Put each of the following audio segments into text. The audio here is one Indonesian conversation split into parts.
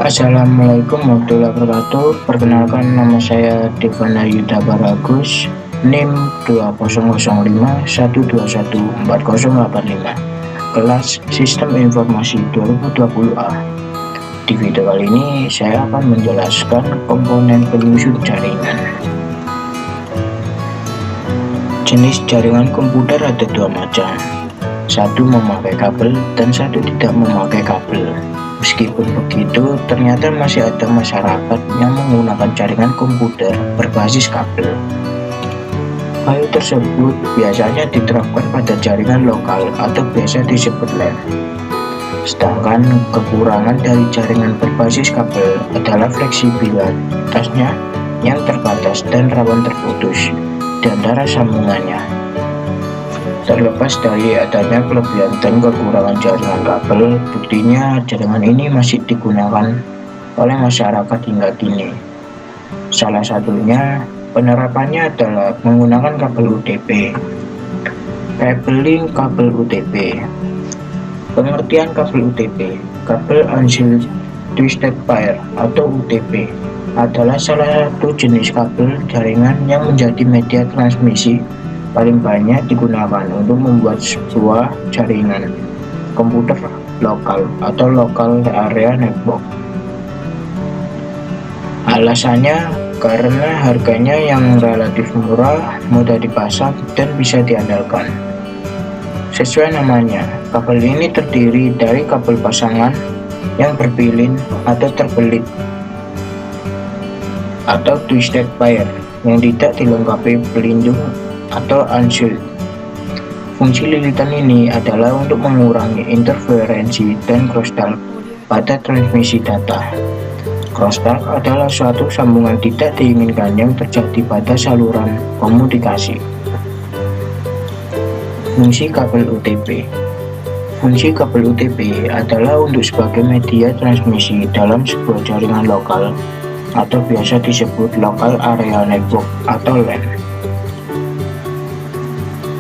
Assalamualaikum warahmatullahi wabarakatuh. Perkenalkan, nama saya Devana Yuda Baragus, NIM 200512140855, kelas Sistem Informasi 2020A. Di video kali ini saya akan menjelaskan komponen penyusun jaringan. Jenis jaringan komputer ada dua macam, satu memakai kabel dan satu tidak memakai kabel. Meskipun begitu, ternyata masih ada masyarakat yang menggunakan jaringan komputer berbasis kabel. Hal tersebut biasanya diterapkan pada jaringan lokal atau biasa disebut LAN. Sedangkan kekurangan dari jaringan berbasis kabel adalah fleksibilitasnya yang terbatas dan rawan terputus di antara sambungannya. Terlepas dari adanya kelebihan dan kekurangan jaringan kabel, buktinya jaringan ini masih digunakan oleh masyarakat hingga kini. Salah satunya penerapannya adalah menggunakan kabel UTP. Cabling kabel UTP. Pengertian kabel UTP, kabel Unsealed Twisted Pair atau UTP, adalah salah satu jenis kabel jaringan yang menjadi media transmisi paling banyak digunakan untuk membuat sebuah jaringan komputer lokal atau local area network. Alasannya karena harganya yang relatif murah, mudah dipasang, dan bisa diandalkan. Sesuai namanya, kabel ini terdiri dari kabel pasangan yang berpilin atau terbelit atau twisted pair yang tidak dilengkapi pelindung atau unsealed. Fungsi lilitan ini adalah untuk mengurangi interferensi dan crosstalk pada transmisi data. Crosstalk adalah suatu sambungan tidak diinginkan yang terjadi pada saluran komunikasi. Fungsi kabel UTP. Fungsi kabel UTP adalah untuk sebagai media transmisi dalam sebuah jaringan lokal atau biasa disebut local area network atau LAN.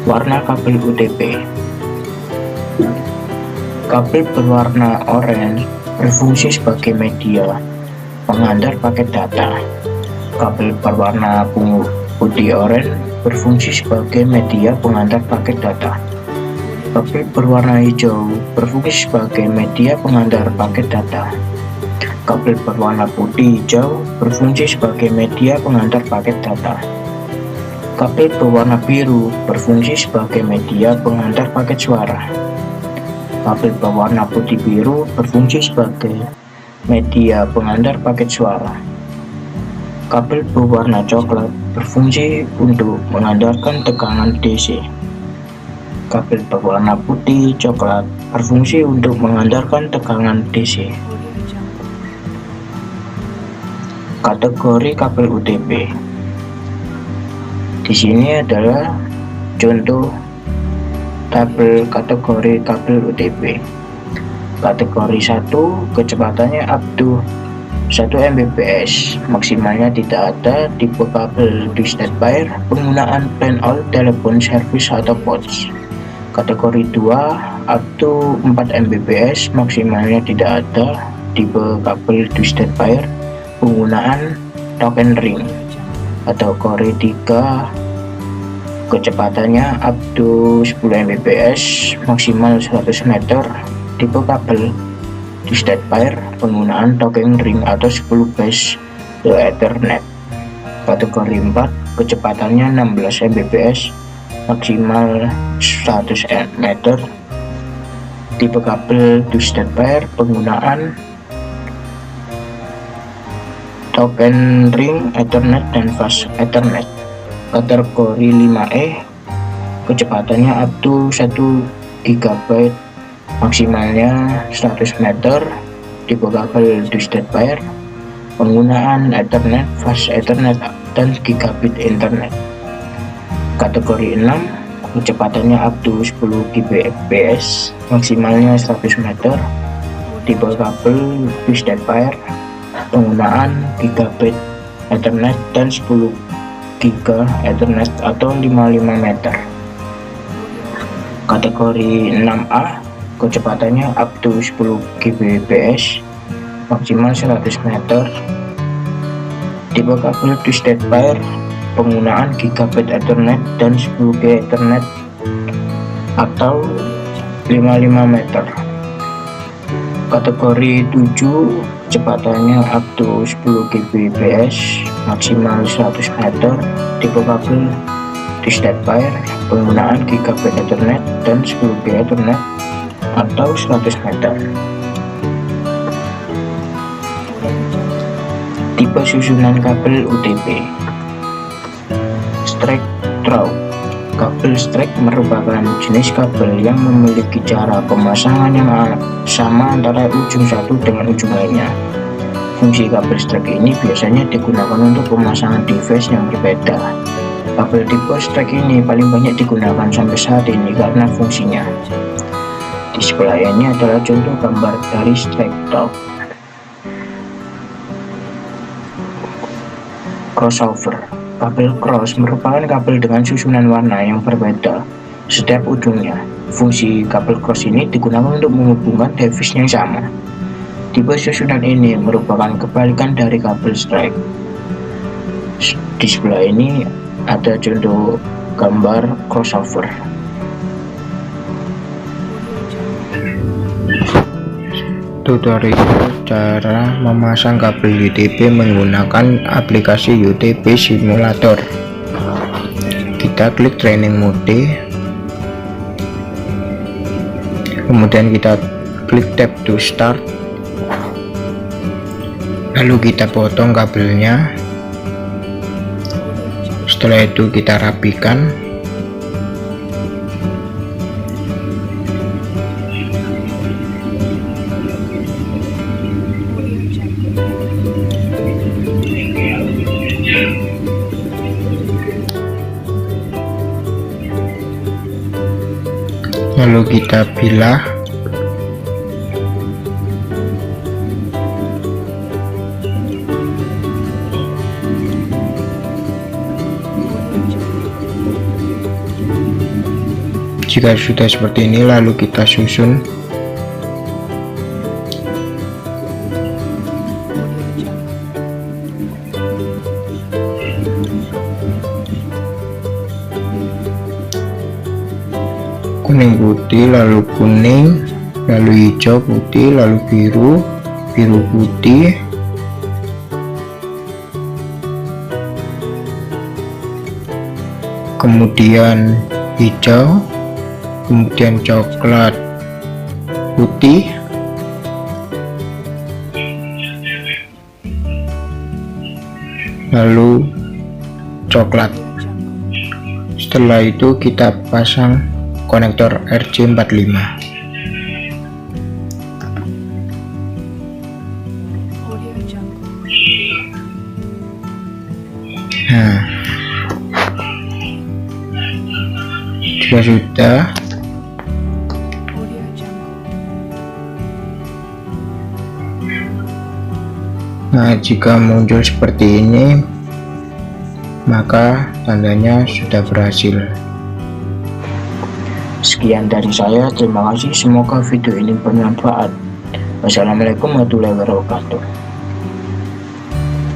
Warna kabel UTP. Kabel berwarna oranye berfungsi sebagai media pengantar paket data. Kabel berwarna putih oranye berfungsi sebagai media pengantar paket data. Kabel berwarna hijau berfungsi sebagai media pengantar paket data. Kabel berwarna putih hijau berfungsi sebagai media pengantar paket data. Kabel berwarna biru berfungsi sebagai media pengantar paket suara. Kabel berwarna putih biru berfungsi sebagai media pengantar paket suara. Kabel berwarna coklat berfungsi untuk mengandalkan tekanan DC. Kabel berwarna putih coklat berfungsi untuk mengandalkan tekanan DC. Kategori kabel UTP. Di sini adalah contoh tabel kategori kabel UTP. Kategori 1, kecepatannya up to 1 Mbps, maksimalnya tidak ada. Tipe kabel twisted pair, penggunaan plain old telepon service atau POTS. Kategori 2, up to 4 Mbps, maksimalnya tidak ada. Tipe kabel twisted pair, penggunaan token ring. Kategori 3, kecepatannya up to 10 Mbps, maksimal 100 meter. Tipe kabel twisted pair, penggunaan token ring atau 10 base Ethernet. Kategori 4, kecepatannya 16 Mbps, maksimal 100 meter. Tipe kabel twisted pair, penggunaan token ring, Ethernet, dan fast Ethernet. Kategori 5E, kecepatannya up to 1 GB, maksimalnya 100 meter. Tipe kabel twisted pair, penggunaan Ethernet, fast Ethernet, dan gigabit internet. Kategori 6, kecepatannya up to 10 Gbps, maksimalnya 100 meter. Tipe kabel twisted pair, penggunaan gigabit Ethernet dan 10 GB Ethernet atau 55 meter. Kategori 6A, kecepatannya up to 10 Gbps, maksimal 100 meter. Tipe kabel twisted pair, penggunaan gigabit Ethernet dan 10G Ethernet atau 55 meter. Kategori 7, kecepatannya up to 10 Gbps, maksimal 100 meter. Tipe kabel twisted pair, penggunaan gigabit Ethernet dan 10G Ethernet atau 100 meter. Tipe susunan kabel UTP. Strike through. Kabel strike merupakan jenis kabel yang memiliki cara pemasangan yang sama antara ujung satu dengan ujung lainnya. Fungsi kabel strike ini biasanya digunakan untuk pemasangan device yang berbeda. Kabel tipe strike ini paling banyak digunakan sampai saat ini karena fungsinya. Di sebelah ini adalah contoh gambar dari strike through. Crossover. Kabel cross merupakan kabel dengan susunan warna yang berbeda setiap ujungnya. Fungsi kabel cross ini digunakan untuk menghubungkan device yang sama. Tipe susunan ini merupakan kebalikan dari kabel strike. Di sebelah ini ada contoh gambar crossover. Tutorial cara memasang kabel UTP menggunakan aplikasi UTP Simulator. Kita klik training mode, kemudian kita klik tab to start, lalu kita potong kabelnya. Setelah itu kita rapikan. Lalu kita pilah. Jika sudah seperti ini, lalu kita susun. Kuning putih, lalu kuning, lalu hijau putih, lalu biru, biru putih, kemudian hijau, kemudian coklat putih, lalu coklat. Setelah itu kita pasang konektor RJ45. Nah, jika sudah, jika muncul seperti ini, maka tandanya sudah berhasil. Sekian dari saya, terima kasih, semoga video ini bermanfaat. Wassalamualaikum warahmatullahi wabarakatuh.